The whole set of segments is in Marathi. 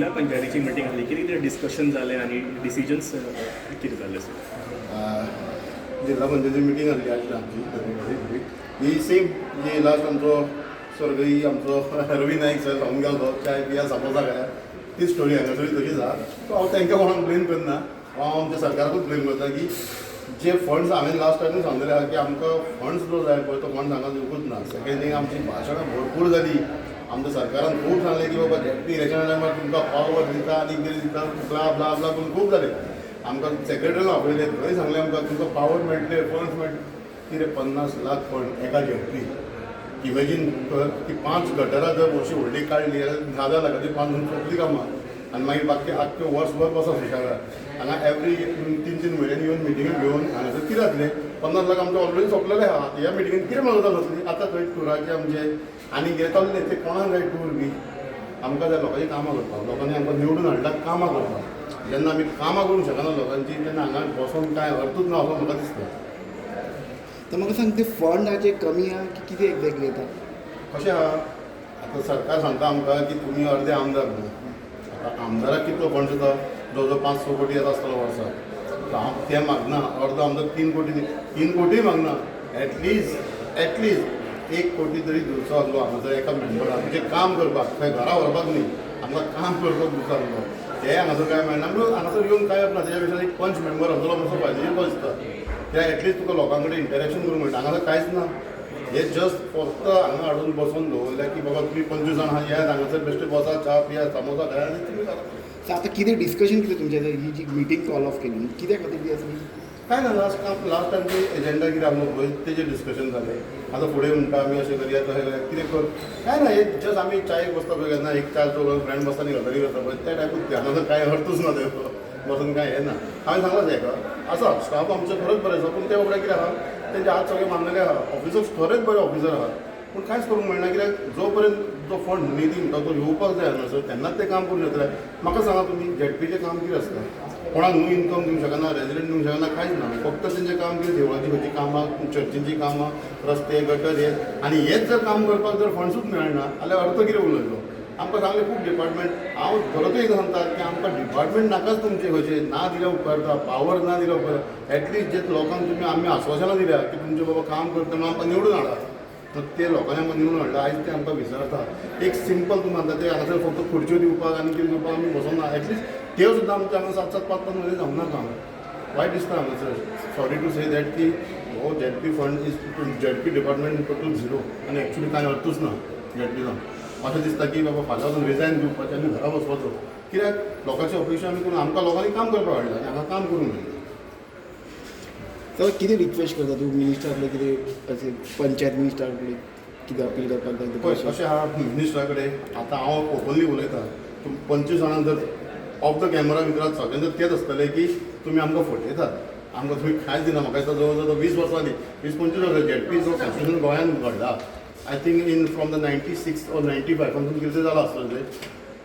जिल्हा पंचायतीची मिटींग जाली, कितें डिस्कशन जालें आनी डिसिजन्स कितें जाले सर? जिल्हा पंचायती मिटींग जाल्ली आज आमची ही सेम जी लास्ट आमचो स्वर्गीय आमचो रवी नाईक सर जावन गेलो चाय पिया समोसा खाया ती स्टोरी हांगासरी तशीच आहा. सो हांव तांकां कोणाक ब्लेम करना, हांव आमच्या सरकाराकूच ब्लेम करता की जे फंड्स हांवें लास्ट टायमूय सांगलेले आहा की आमकां फंड्स जो जाय पळय तो फंड हांगा दिवंकूच ना. सेकेंड थींग आमची भाशणां भरपूर जाली. आमच्या सरकारान खूब सांगलें की बाबा झेडपी इलेक्शना टायमार तुमकां पावर दिता आनी कितें दिता ब्ला ब्ला ब्ला करून खूब जालें. आमकां सेक्रेटरीन आपयले थंय सांगलें आमकां तुमकां पावर मेळटले फंड्स मेळटले कितें 50 लाख फंड एका झेडपी. इमेजीन कर की 5 गटरां जर वर्शी व्हडली काडली जाल्यार 10 लाखाची 5 म्हणून सोंपली कामां आनी मागीर बाकी आख्खे वर्सभर बसा सुशेगाद हांगा एवरी 3-3 म्हयन्यांनी येवन मिटिंगी घेवन हांगासर कितें जातलें 50 लाख आमचे ऑलरेडी सोंपलेले आहा. ह्या मिटिंगेन कितें मागता जातली आतां थंय टुराचे आमचे आनी कितें चल्ले ते कोणाक जाय टूर बी आमकां जाय लोकांची कामां करपाक. लोकांनी आमकां निवडून हाडटा कामां करपाक. जेन्ना आमी कामां करूंक शकना लोकांची तेन्ना हांगा बसून कांय अर्थूच ना असो म्हाका दिसता. तर म्हाका सांग ते फंडाचे कमी आहा की कितें एक्झॅक्टली येता? कशें आहा आतां सरकार सांगता आमकां की तुमी अर्दे आमदार न्हू. आतां आमदाराक कितलो फंड येता जवळ जवळ 5-6 कोटी येता आसतलो वर्साक. हांव तें मागना अर्दो आमदार 3 कोटी मागना. एटलिस्ट 1 कोटी तरी दिवचो आसलो हांगासर एका मेंबराक म्हणजे काम करपाक खंय घरा व्हरपाक न्ही आमकां काम करपाक दिवचो आसलो. ते हांगासर काय मेळना म्हणून हांगासर येवन काय ना तेच्या पेक्षा एक पंच मेंबर आसलो मातसो फायदेशीर दिसता. त्या एटलिस्ट तुका लोकां कडेन इंटरेक्शन करूंक मेळटा. हांगासर कांयच ना. हे जस्ट फक्त हांगा हाडून बसून दवरल्या की बाबा तुमी 25 जाण आहा येयात हांगासर बेश्टे बसा चा पिया समोसा खाया आनी तुमी करा. सो आतां कितें डिस्कशन कितें तुमचें ही जी मिटींग कॉल ऑफ केली कित्या खातीर ती आसली? काय ना लास्ट टायमची एजेंडा कितें आसलो पळय तेजें डिस्कशन जालें. आतां फुडें म्हणटा आमी अशें करया तशें करया कितें कर काय ना हे जस्ट आमी चायेक बसता पळय केन्ना एक 4 फ्रेंड बसता आनी गजाली करता पळय त्या टायपूच हांगासर कांय अर्थूच ना ते बसून कांय हें ना. हांवें सांगलां हेका आसा स्टाफ आमचो खरोच बरें आसा पूण त्या बाबड्याक कितें आहा तेंचे हात सगळे मारलेले आहा. ऑफिसर्स खरेच बरे ऑफिसर आहात पूण कांयच करूंक मेळना कित्याक जो पर्यंत जो फंड निधी म्हणटा तो येवपाक जाय हांगासर तेन्नाच तें काम करूं येतलें. म्हाका सांगा तुमी झेडपीचें काम कितें आसता? कोणाक न्यू इन्कम दिवंक शकना रेजिडेंट दिवंक शकना कांयच ना. फक्त तेंचें काम कितें देवळाची खंयची कामां चर्चींची कामां रस्ते गटर हे आनी हेच जर काम करपाक जर फंड्सूच मेळना जाल्यार अर्थ कितें उलयलो. आमकां सांगलें खूब डिपार्टमेंट हांव परतूय एक सांगता की आमकां डिपार्टमेंट नाकाच तुमचे खंयचे ना दिल्या उपकारता पावर ना दिल्या उपकार एटलिस्ट जे लोकांक तुमी आमी आश्वासनां दिल्या की तुमचें बाबा काम करता म्हणून आमकां निवडून हाडा. तर ते लोकांनी आमकां निवडून हाडला आयज ते आमकां विचारता. एक सिंपल तुमी म्हणटा ते हांगासर फक्त खुर्च्यो दिवपाक आनी कितें दिवपाक आमी बसून ना. एटलिस्ट त्यो सुद्दां आमच्या हांगा 7-7 5-5 म्हयने जावंक ना काम. वायट दिसता हांगासर. सॉरी टू से दॅट की हो ZP fund is ZP department total zero आनी एक्चुली कांय अर्थूच ना झेडपी जावन. अशें दिसता की बाबा फाल्यां वचून रिजायन दिवपाचें आनी घरा बसपाचो. कित्याक लोकांची अपेक्षा आमी करून आमकां लोकांनी काम करपाक हाडलां आनी हांगा काम करूंक मेळना. तर कितें रिक्वेस्ट करता तूं मिनिस्टरा कडेन कितें अशें पंचायत मिनिस्टरा कडेन कितें अपील करपाक जाय? पळय अशें आहा मिनिस्टरा कडेन आतां हांव ओपनली उलयतां. 25 जाणां जर ऑफ द कॅमेरा भितर सगळें जर तेच आसतलें की तुमी आमकां फटयतात आमकां तुमी कांयच दिना. म्हाका दिसता जवळ जवळ 20 वर्सां जालीं 20-25 वर्सां झेडपी जो कॉन्स्टिट्यूशन गोंयांत घडला I think in from the 96 or 95 पासून कितें जालां आसतलें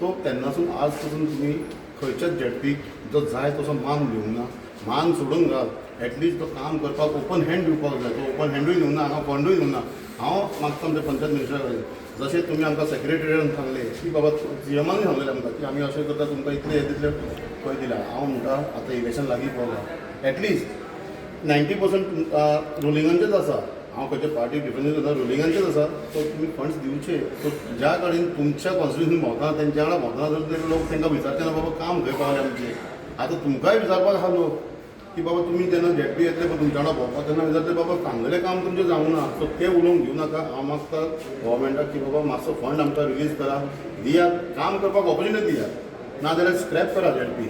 तो तेन्नासून आज पासून तुमी खंयच्याच झेडपीक जो जाय तसो मान दिवंक ना. मान सोडून घाल. एटलिस्ट तो काम करपाक ओपन हँड दिवपाक जाय. तो ओपन हँडूय दिवंक ना हांगा फंडूय दिवंक ना. हांव मागता आमच्या पंचायत मिनिस्टरा कडेन जशें तुमी आमकां सेक्रेटरीयेटान सांगलें की बाबा सीएमानूय सांगलेलें आमकां की आमी अशें करता तुमकां इतले हे तितले पळय दिल्या. हांव म्हणटा आतां इलेक्शन लागीं पावलां एटलिस्ट 90% रुलिंगांचेच आसा. हांव खंयच्या पार्टी डिफरन्स करता रुलिंगांचेच आसा. तो तुमी फंड्स दिवचे. तो ज्या कडेन तुमच्या कॉन्स्टिट्युशन भोंवता तेंच्या वांगडा भोंवता जर तरी लोक तांकां विचारचे ना बाबा काम खंय पावलें आमचें. आतां तुमकांय विचारपाक आहा लोक की बाबा तुमी जेन्ना झेडपी येतले पळय तुमच्या वांगडा भोंवपाक तेन्ना विचारतले बाबा सांगलेलें काम तुमचें जावंक ना. सो तें उलोवंक दिवं नाका. हांव मागता गव्हर्मेंटाक की बाबा मातसो फंड आमकां रिलीज करा दियात काम करपाक ऑपॉर्च्युनिटी दियात नाजाल्यार स्क्रॅप करा झेडपी.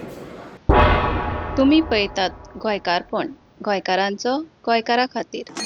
तुम्ही पळयतात गोंयकारपण गोंयकारांचो गोंयकारा खातीर.